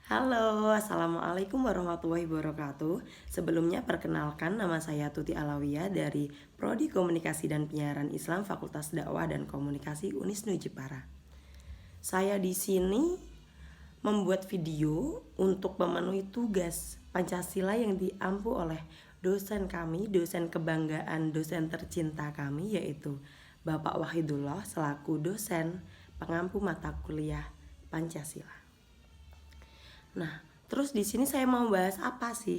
Halo, Assalamualaikum warahmatullahi wabarakatuh. Sebelumnya perkenalkan, nama saya Tuti Alawiyah dari Prodi Komunikasi dan Penyiaran Islam Fakultas Dakwah dan Komunikasi Unisnu Jepara. Saya di sini membuat video untuk memenuhi tugas Pancasila yang diampu oleh dosen kami, dosen kebanggaan, dosen tercinta kami, yaitu Bapak Wahidullah selaku dosen pengampu mata kuliah Pancasila. Nah, terus di sini saya mau bahas apa sih?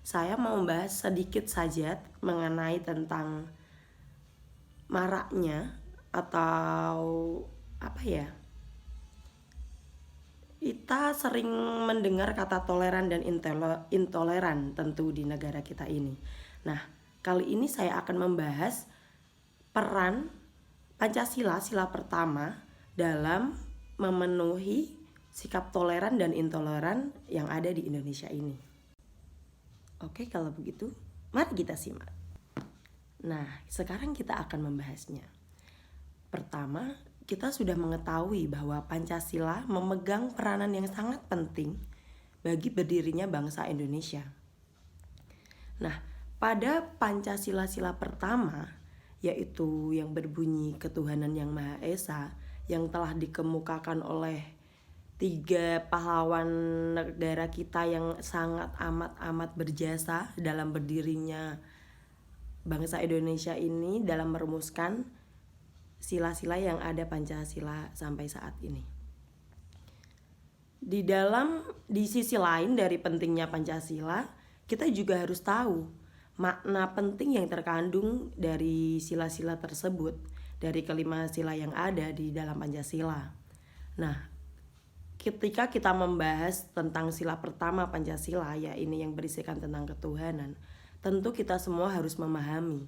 Saya mau bahas sedikit saja mengenai tentang maraknya atau apa ya? Kita sering mendengar kata toleran dan intoleran tentu di negara kita ini. Nah, kali ini saya akan membahas peran Pancasila, sila pertama dalam memenuhi sikap toleran dan intoleran yang ada di Indonesia ini. Oke, kalau begitu, mari kita simak. Nah, sekarang kita akan membahasnya. Pertama, kita sudah mengetahui bahwa Pancasila memegang peranan yang sangat penting bagi berdirinya bangsa Indonesia. Nah, pada Pancasila sila pertama, yaitu yang berbunyi ketuhanan yang Maha Esa, yang telah dikemukakan oleh 3 pahlawan negara kita yang sangat amat berjasa dalam berdirinya bangsa Indonesia ini dalam merumuskan sila-sila yang ada Pancasila sampai saat ini. Di sisi lain dari pentingnya Pancasila, kita juga harus tahu makna penting yang terkandung dari sila-sila tersebut, dari kelima sila yang ada di dalam Pancasila. Nah, ketika kita membahas tentang sila pertama Pancasila, ya ini yang berisikan tentang ketuhanan, tentu kita semua harus memahami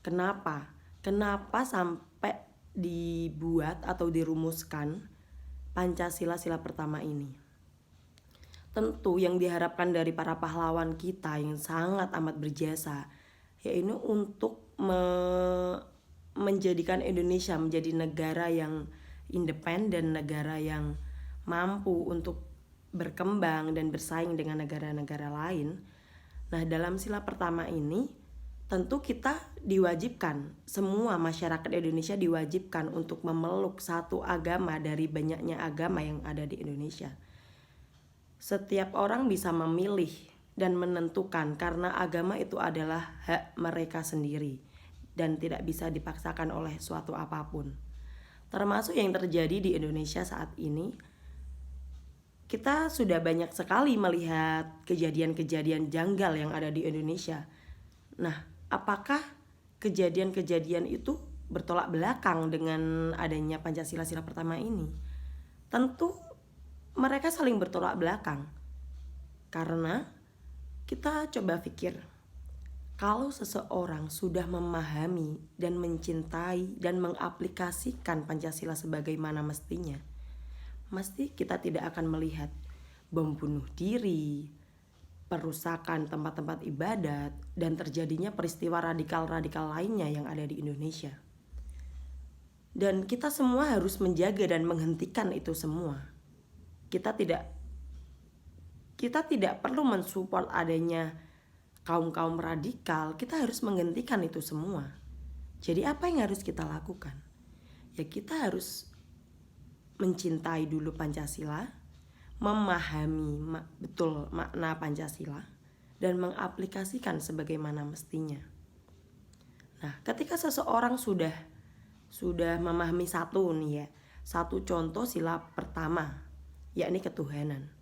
kenapa sampai dibuat atau dirumuskan Pancasila sila pertama ini. Tentu yang diharapkan dari para pahlawan kita yang sangat amat berjasa, yaitu untuk menjadikan Indonesia menjadi negara yang independen, negara yang mampu untuk berkembang dan bersaing dengan negara-negara lain. Nah, dalam sila pertama ini tentu kita diwajibkan, semua masyarakat Indonesia diwajibkan untuk memeluk satu agama dari banyaknya agama yang ada di Indonesia. Setiap orang bisa memilih dan menentukan karena agama itu adalah hak mereka sendiri dan tidak bisa dipaksakan oleh suatu apapun. Termasuk yang terjadi di Indonesia saat ini. Kita sudah banyak sekali melihat kejadian-kejadian janggal yang ada di Indonesia. Nah, apakah kejadian-kejadian itu bertolak belakang dengan adanya Pancasila sila pertama ini? Tentu mereka saling bertolak belakang. Karena kita coba pikir, kalau seseorang sudah memahami dan mencintai dan mengaplikasikan Pancasila sebagaimana mestinya, mesti kita tidak akan melihat bom bunuh diri, perusakan tempat-tempat ibadat, dan terjadinya peristiwa radikal-radikal lainnya yang ada di Indonesia. Dan kita semua harus menjaga dan menghentikan itu semua. Kita tidak perlu mensupport adanya kaum-kaum radikal, kita harus menghentikan itu semua. Jadi apa yang harus kita lakukan? Ya kita harus mencintai dulu Pancasila, memahami betul makna Pancasila, dan mengaplikasikan sebagaimana mestinya. Nah, ketika seseorang sudah memahami satu contoh sila pertama, yakni ketuhanan.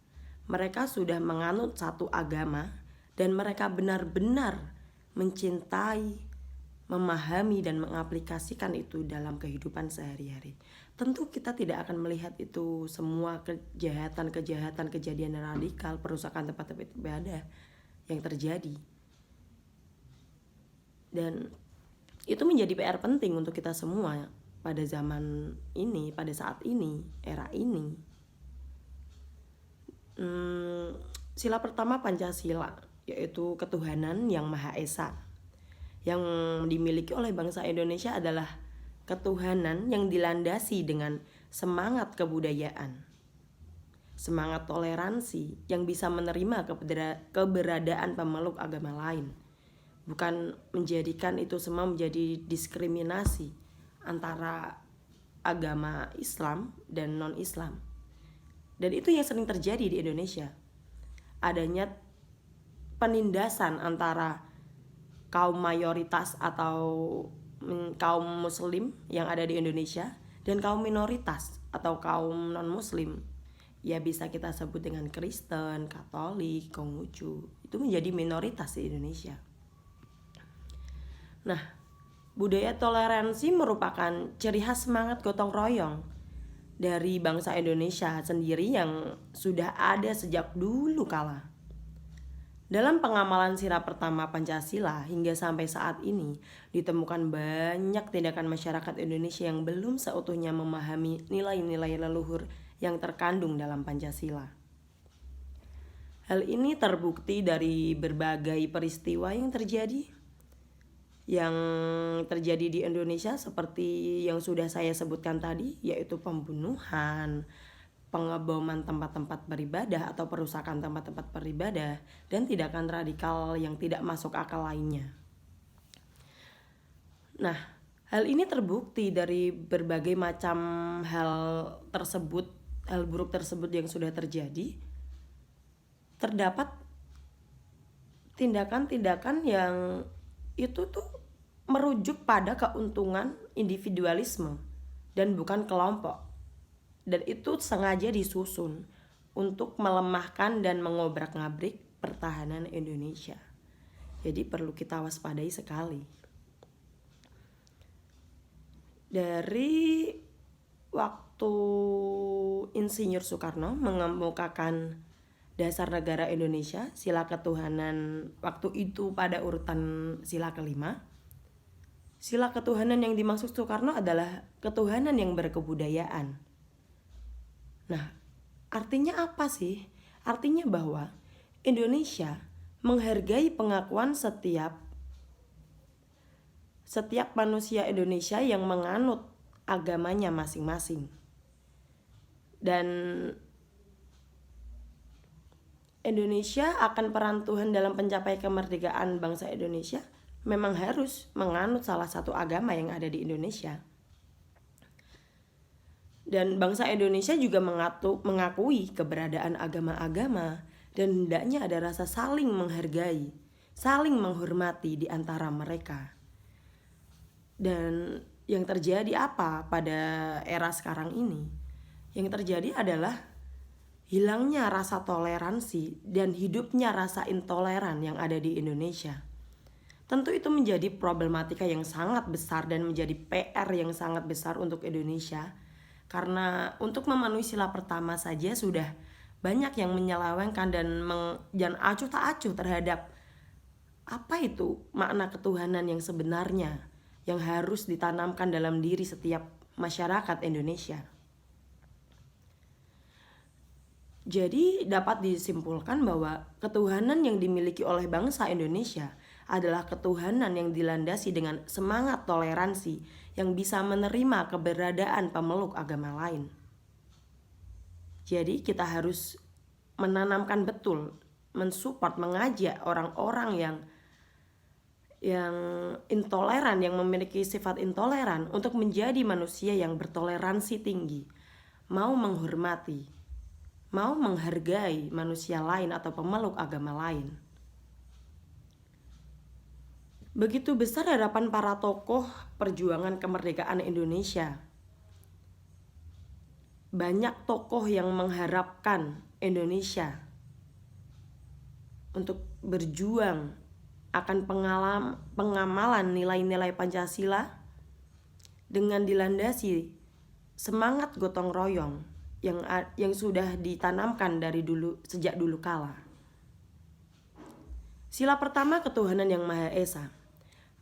Mereka sudah menganut satu agama dan mereka benar-benar mencintai, memahami dan mengaplikasikan itu dalam kehidupan sehari-hari. Tentu kita tidak akan melihat itu semua kejahatan, kejadian radikal, perusakan tempat-tempat ibadah yang terjadi. Dan itu menjadi PR penting untuk kita semua pada zaman ini, pada saat ini, era ini. Sila pertama Pancasila, yaitu ketuhanan yang Maha Esa, yang dimiliki oleh bangsa Indonesia adalah ketuhanan yang dilandasi dengan semangat kebudayaan. semangat toleransi yang bisa menerima keberadaan pemeluk agama lain, bukan menjadikan itu semua menjadi diskriminasi antara agama Islam dan non-Islam. Dan itu yang sering terjadi di Indonesia. Adanya penindasan antara kaum mayoritas atau kaum muslim yang ada di Indonesia dan kaum minoritas atau kaum non-muslim. Ya bisa kita sebut dengan Kristen, Katolik, Konghucu. Itu menjadi minoritas di Indonesia. Nah, budaya toleransi merupakan ciri khas semangat gotong royong dari bangsa Indonesia sendiri yang sudah ada sejak dulu kala. Dalam pengamalan sila pertama Pancasila hingga sampai saat ini ditemukan banyak tindakan masyarakat Indonesia yang belum seutuhnya memahami nilai-nilai leluhur yang terkandung dalam Pancasila. Hal ini terbukti dari berbagai peristiwa yang terjadi di Indonesia seperti yang sudah saya sebutkan tadi, yaitu pembunuhan, pengeboman tempat-tempat beribadah atau perusakan tempat-tempat beribadah, dan tindakan radikal yang tidak masuk akal lainnya. Nah, hal ini terbukti dari berbagai macam hal buruk tersebut yang sudah terjadi. Terdapat tindakan-tindakan yang itu tuh merujuk pada keuntungan individualisme dan bukan kelompok. Dan itu sengaja disusun untuk melemahkan dan mengobrak-ngabrik pertahanan Indonesia. Jadi perlu kita waspadai sekali. Dari waktu Insinyur Soekarno mengemukakan Dasar Negara Indonesia, sila ketuhanan waktu itu pada urutan sila kelima. Sila ketuhanan yang dimaksud Soekarno adalah ketuhanan yang berkebudayaan. Nah, artinya apa sih? Artinya bahwa Indonesia menghargai pengakuan setiap manusia Indonesia yang menganut agamanya masing-masing. Dan Indonesia akan peran Tuhan dalam pencapai kemerdekaan bangsa Indonesia memang harus menganut salah satu agama yang ada di Indonesia. Dan bangsa Indonesia juga mengakui keberadaan agama-agama dan hendaknya ada rasa saling menghargai, saling menghormati di antara mereka. Dan yang terjadi apa pada era sekarang ini? Yang terjadi adalah hilangnya rasa toleransi dan hidupnya rasa intoleran yang ada di Indonesia. Tentu itu menjadi problematika yang sangat besar dan menjadi PR yang sangat besar untuk Indonesia. Karena untuk memenuhi sila pertama saja sudah banyak yang menyelewengkan dan acuh tak acuh terhadap apa itu makna ketuhanan yang sebenarnya yang harus ditanamkan dalam diri setiap masyarakat Indonesia. Jadi dapat disimpulkan bahwa ketuhanan yang dimiliki oleh bangsa Indonesia adalah ketuhanan yang dilandasi dengan semangat toleransi yang bisa menerima keberadaan pemeluk agama lain. Jadi kita harus menanamkan betul, mensupport, mengajak orang-orang yang intoleran, yang memiliki sifat intoleran untuk menjadi manusia yang bertoleransi tinggi, mau menghormati, mau menghargai manusia lain atau pemeluk agama lain. Begitu besar harapan para tokoh perjuangan kemerdekaan Indonesia. Banyak tokoh yang mengharapkan Indonesia untuk berjuang akan pengamalan nilai-nilai Pancasila dengan dilandasi semangat gotong royong yang sudah ditanamkan sejak dulu kala. Sila pertama ketuhanan yang Maha Esa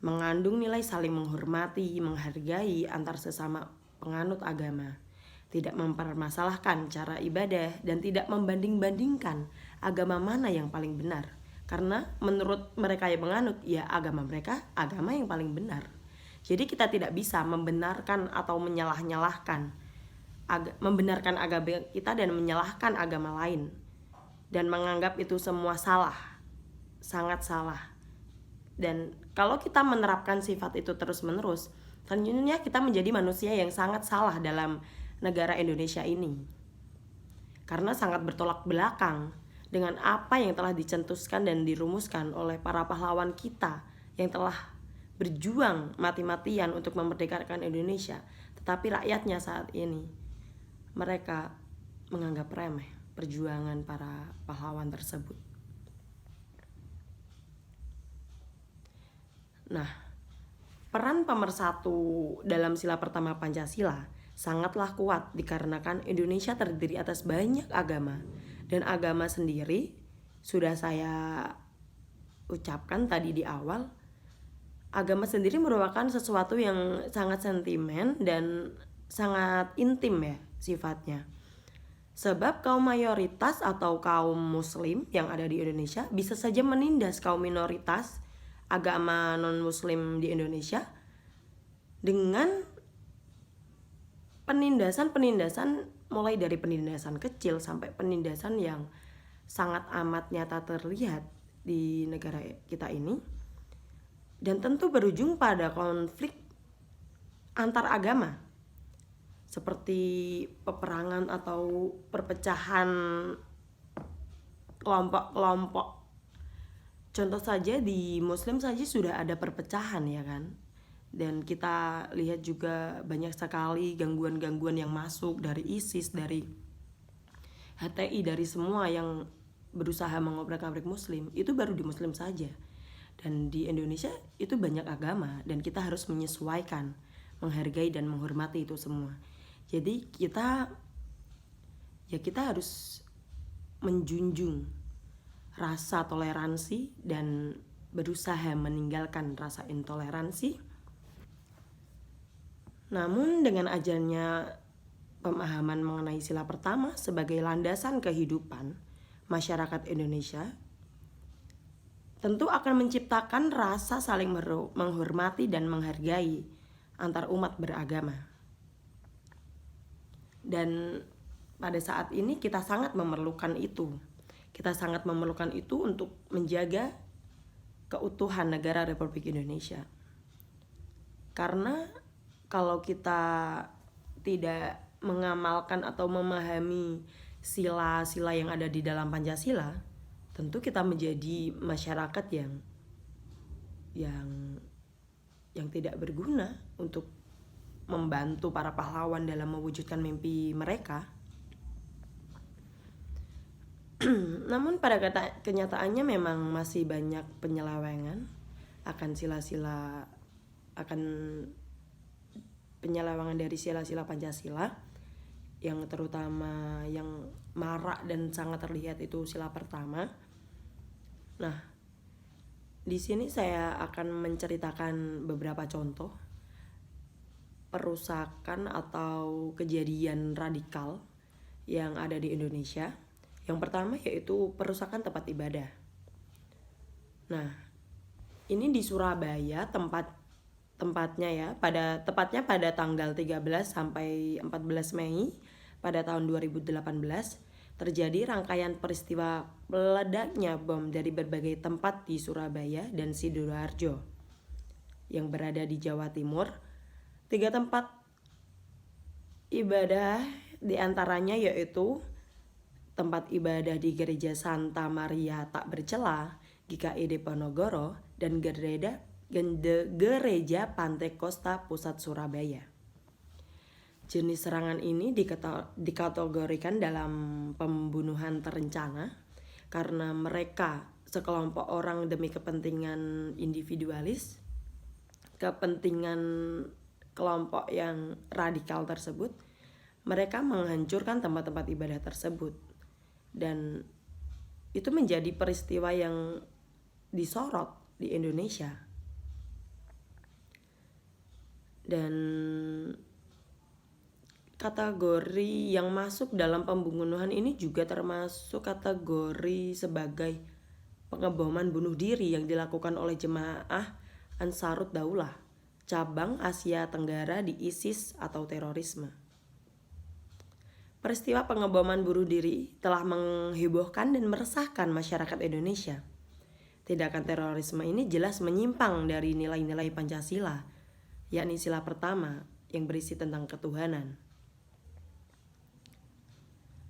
mengandung nilai saling menghormati, menghargai antar sesama penganut agama, tidak mempermasalahkan cara ibadah dan tidak membanding-bandingkan agama mana yang paling benar. Karena menurut mereka yang menganut, ya agama mereka agama yang paling benar. Jadi kita tidak bisa membenarkan atau menyalah-nyalahkan membenarkan agama kita dan menyalahkan agama lain dan menganggap itu semua salah, sangat salah. Dan kalau kita menerapkan sifat itu terus-menerus, tentunya kita menjadi manusia yang sangat salah dalam negara Indonesia ini, karena sangat bertolak belakang dengan apa yang telah dicetuskan dan dirumuskan oleh para pahlawan kita yang telah berjuang mati-matian untuk memerdekakan Indonesia. Tetapi rakyatnya saat ini, mereka menganggap remeh perjuangan para pahlawan tersebut. Nah, peran pemersatu dalam sila pertama Pancasila sangatlah kuat dikarenakan Indonesia terdiri atas banyak agama, dan agama sendiri sudah saya ucapkan tadi di awal, agama sendiri merupakan sesuatu yang sangat sentimen dan sangat intim ya sifatnya. Sebab kaum mayoritas atau kaum muslim yang ada di Indonesia bisa saja menindas kaum minoritas agama non-muslim di Indonesia dengan penindasan mulai dari penindasan kecil sampai penindasan yang sangat amat nyata terlihat di negara kita ini, dan tentu berujung pada konflik antar agama seperti peperangan atau perpecahan kelompok-kelompok. Contoh saja di Muslim saja sudah ada perpecahan ya kan. Dan kita lihat juga banyak sekali gangguan-gangguan yang masuk dari ISIS, dari HTI, dari semua yang berusaha mengobrak-abrik Muslim. Itu baru di Muslim saja. Dan di Indonesia itu banyak agama dan kita harus menyesuaikan, menghargai dan menghormati itu semua. Jadi kita harus menjunjung rasa toleransi dan berusaha meninggalkan rasa intoleransi. Namun dengan ajarnya pemahaman mengenai sila pertama sebagai landasan kehidupan masyarakat Indonesia, tentu akan menciptakan rasa saling menghormati dan menghargai antar umat beragama. Dan pada saat ini kita sangat memerlukan itu. Kita sangat memerlukan itu untuk menjaga keutuhan negara Republik Indonesia. Karena kalau kita tidak mengamalkan atau memahami sila-sila yang ada di dalam Pancasila, tentu kita menjadi masyarakat yang tidak berguna untuk membantu para pahlawan dalam mewujudkan mimpi mereka. Namun pada kenyataannya memang masih banyak penyelewengan akan sila-sila, akan penyelewengan dari sila-sila Pancasila, yang terutama yang marak dan sangat terlihat itu sila pertama. Nah, di sini saya akan menceritakan beberapa contoh perusakan atau kejadian radikal yang ada di Indonesia. Yang pertama yaitu perusakan tempat ibadah. Nah, ini di Surabaya tempatnya ya, tepatnya pada tanggal 13 sampai 14 Mei pada tahun 2018 terjadi rangkaian peristiwa meledaknya bom dari berbagai tempat di Surabaya dan Sidoarjo yang berada di Jawa Timur. 3 tempat ibadah diantaranya yaitu tempat ibadah di Gereja Santa Maria Tak Bercela, GKI Diponegoro, dan Gereja Pantai Kosta Pusat Surabaya. Jenis serangan ini dikategorikan dalam pembunuhan terencana karena mereka sekelompok orang demi kepentingan individualis, kepentingan kelompok yang radikal tersebut, mereka menghancurkan tempat-tempat ibadah tersebut. Dan itu menjadi peristiwa yang disorot di Indonesia. Dan kategori yang masuk dalam pembunuhan ini juga termasuk kategori sebagai pengeboman bunuh diri yang dilakukan oleh jemaah Ansarut Daulah, cabang Asia Tenggara di ISIS atau terorisme. Peristiwa pengeboman bunuh diri telah menghebohkan dan meresahkan masyarakat Indonesia. Tindakan terorisme ini jelas menyimpang dari nilai-nilai Pancasila, yakni sila pertama yang berisi tentang ketuhanan.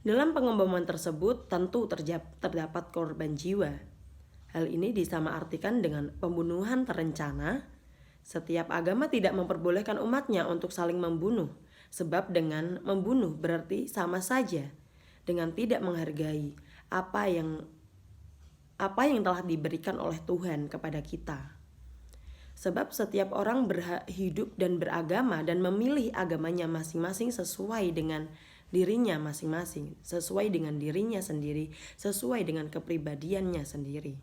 Dalam pengeboman tersebut tentu terdapat korban jiwa. Hal ini disamaartikan dengan pembunuhan terencana. Setiap agama tidak memperbolehkan umatnya untuk saling membunuh, sebab dengan membunuh berarti sama saja dengan tidak menghargai apa yang telah diberikan oleh Tuhan kepada kita. Sebab setiap orang berhak hidup dan beragama dan memilih agamanya masing-masing sesuai dengan dirinya masing-masing, sesuai dengan dirinya sendiri, sesuai dengan kepribadiannya sendiri.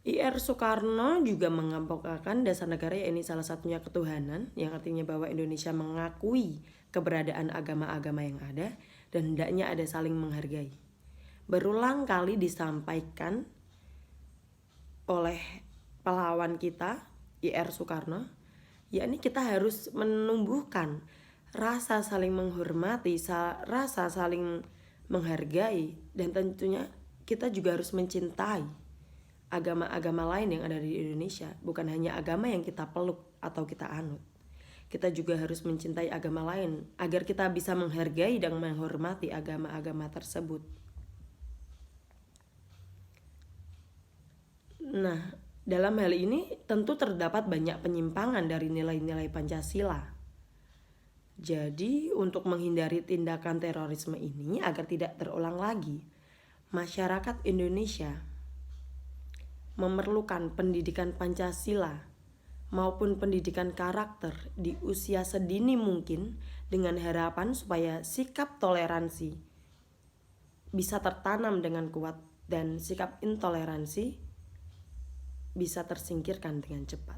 Ir. Soekarno juga mengemukakan dasar negara, yakni salah satunya ketuhanan, yang artinya bahwa Indonesia mengakui keberadaan agama-agama yang ada dan hendaknya ada saling menghargai. Berulang kali disampaikan oleh pahlawan kita, Ir. Soekarno, yakni kita harus menumbuhkan rasa saling menghormati, rasa saling menghargai, dan tentunya kita juga harus mencintai agama-agama lain yang ada di Indonesia. Bukan hanya agama yang kita peluk atau kita anut. Kita juga harus mencintai agama lain agar kita bisa menghargai dan menghormati agama-agama tersebut. Nah, dalam hal ini tentu terdapat banyak penyimpangan dari nilai-nilai Pancasila. Jadi, untuk menghindari tindakan terorisme ini agar tidak terulang lagi, masyarakat Indonesia memerlukan pendidikan Pancasila maupun pendidikan karakter di usia sedini mungkin, dengan harapan supaya sikap toleransi bisa tertanam dengan kuat dan sikap intoleransi bisa tersingkirkan dengan cepat.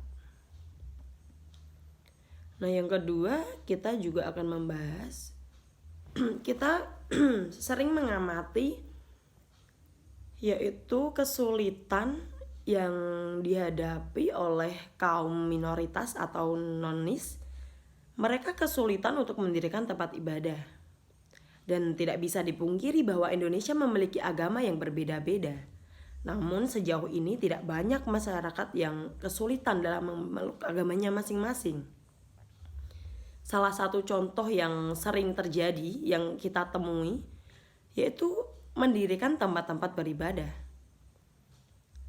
Nah, yang kedua, kita juga akan membahas kita sering mengamati yaitu kesulitan yang dihadapi oleh kaum minoritas atau nonis. Mereka kesulitan untuk mendirikan tempat ibadah. Dan tidak bisa dipungkiri bahwa Indonesia memiliki agama yang berbeda-beda. Namun sejauh ini tidak banyak masyarakat yang kesulitan dalam memeluk agamanya masing-masing. Salah satu contoh yang sering terjadi yang kita temui yaitu mendirikan tempat-tempat beribadah.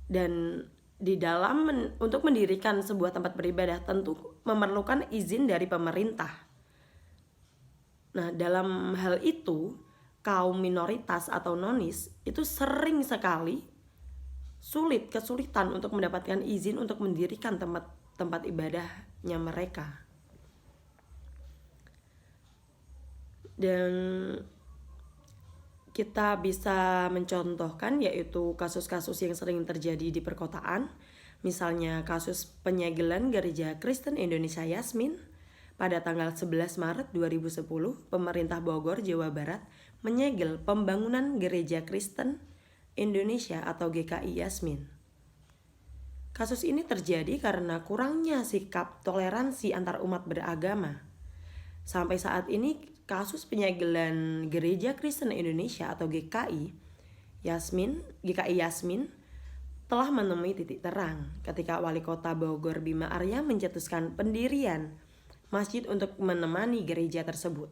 Dan untuk mendirikan sebuah tempat beribadah tentu memerlukan izin dari pemerintah. Nah, dalam hal itu kaum minoritas atau nonis itu sering sekali kesulitan untuk mendapatkan izin untuk mendirikan tempat ibadahnya mereka. Dan kita bisa mencontohkan yaitu kasus-kasus yang sering terjadi di perkotaan. Misalnya kasus penyegelan Gereja Kristen Indonesia Yasmin. Pada tanggal 11 Maret 2010, pemerintah Bogor, Jawa Barat menyegel pembangunan Gereja Kristen Indonesia atau GKI Yasmin. Kasus ini terjadi karena kurangnya sikap toleransi antar umat beragama. Sampai saat ini kasus penyegelan Gereja Kristen Indonesia atau GKI Yasmin telah menemui titik terang ketika Wali Kota Bogor Bima Arya mencetuskan pendirian masjid untuk menemani gereja tersebut.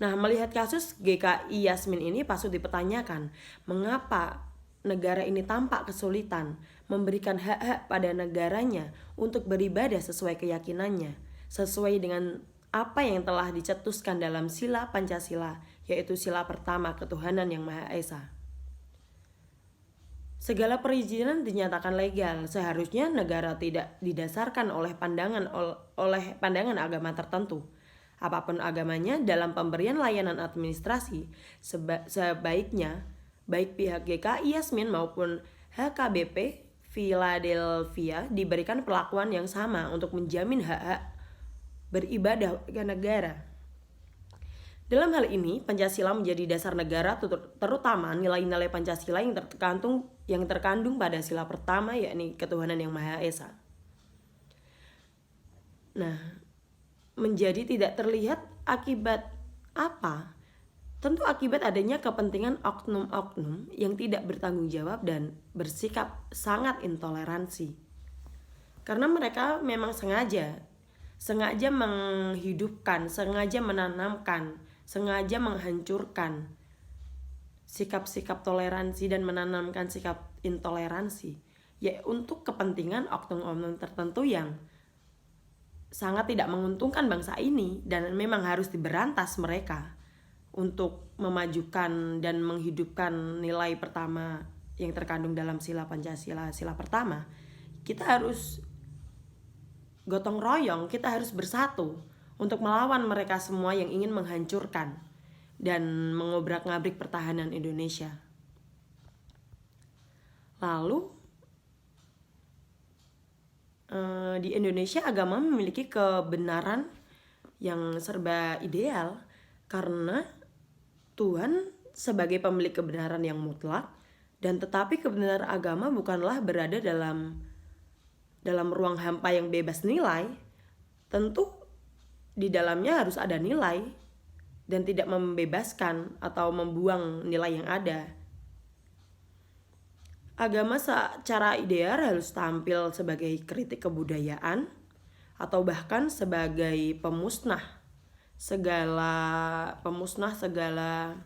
Nah, melihat kasus GKI Yasmin ini patut dipertanyakan mengapa negara ini tampak kesulitan memberikan hak-hak pada negaranya untuk beribadah sesuai keyakinannya, sesuai dengan apa yang telah dicetuskan dalam sila Pancasila, yaitu sila pertama ketuhanan yang Maha Esa. Segala perizinan dinyatakan legal. Seharusnya negara tidak didasarkan oleh pandangan agama tertentu. Apapun agamanya, dalam pemberian layanan administrasi, sebaiknya baik pihak GKI Yasmin maupun HKBP Philadelphia diberikan perlakuan yang sama untuk menjamin hak-hak beribadah warga negara. Dalam hal ini, Pancasila menjadi dasar negara, terutama nilai-nilai Pancasila yang terkandung pada sila pertama, yakni ketuhanan yang Maha Esa. Nah, menjadi tidak terlihat akibat apa? Tentu akibat adanya kepentingan oknum-oknum yang tidak bertanggung jawab dan bersikap sangat intoleransi. Karena mereka memang sengaja menghidupkan, sengaja menanamkan, sengaja menghancurkan sikap-sikap toleransi dan menanamkan sikap intoleransi, ya untuk kepentingan oknum-oknum tertentu yang sangat tidak menguntungkan bangsa ini, dan memang harus diberantas mereka untuk memajukan dan menghidupkan nilai pertama yang terkandung dalam sila Pancasila, sila pertama. Kita harus gotong royong, kita harus bersatu untuk melawan mereka semua yang ingin menghancurkan dan mengobrak-ngabrik pertahanan Indonesia. Lalu di Indonesia agama memiliki kebenaran yang serba ideal karena Tuhan sebagai pemilik kebenaran yang mutlak, dan tetapi kebenaran agama bukanlah berada dalam ruang hampa yang bebas nilai. Tentu di dalamnya harus ada nilai dan tidak membebaskan atau membuang nilai yang ada. Agama secara ideal harus tampil sebagai kritik kebudayaan atau bahkan sebagai pemusnah segala pemusnah segala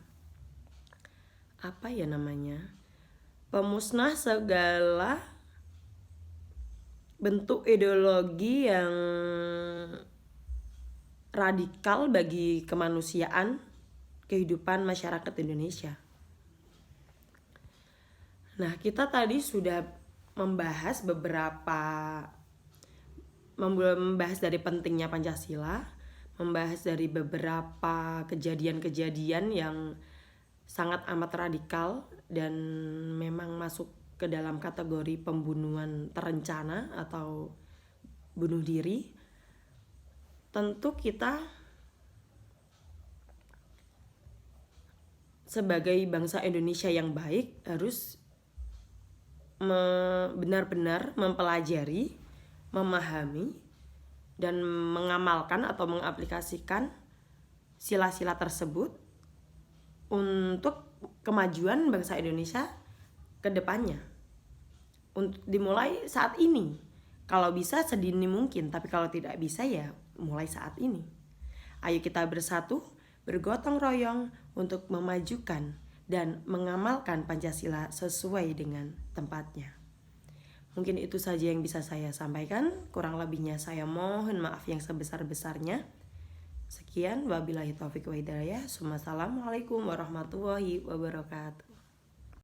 bentuk ideologi yang radikal bagi kemanusiaan, kehidupan masyarakat Indonesia. Nah, kita tadi sudah membahas dari pentingnya Pancasila, membahas dari beberapa kejadian-kejadian yang sangat amat radikal dan memang masuk ke dalam kategori pembunuhan terencana atau bunuh diri. Tentu kita sebagai bangsa Indonesia yang baik harus benar-benar mempelajari, memahami, dan mengamalkan atau mengaplikasikan sila-sila tersebut untuk kemajuan bangsa Indonesia ke depannya. Untuk dimulai saat ini, kalau bisa sedini mungkin, tapi kalau tidak bisa ya mulai saat ini. Ayo kita bersatu, bergotong royong untuk memajukan dan mengamalkan Pancasila sesuai dengan tempatnya. Mungkin itu saja yang bisa saya sampaikan. Kurang lebihnya saya mohon maaf yang sebesar-besarnya. Sekian, wabillahi taufiq wa hidayah. Wassalamualaikum warahmatullahi wabarakatuh.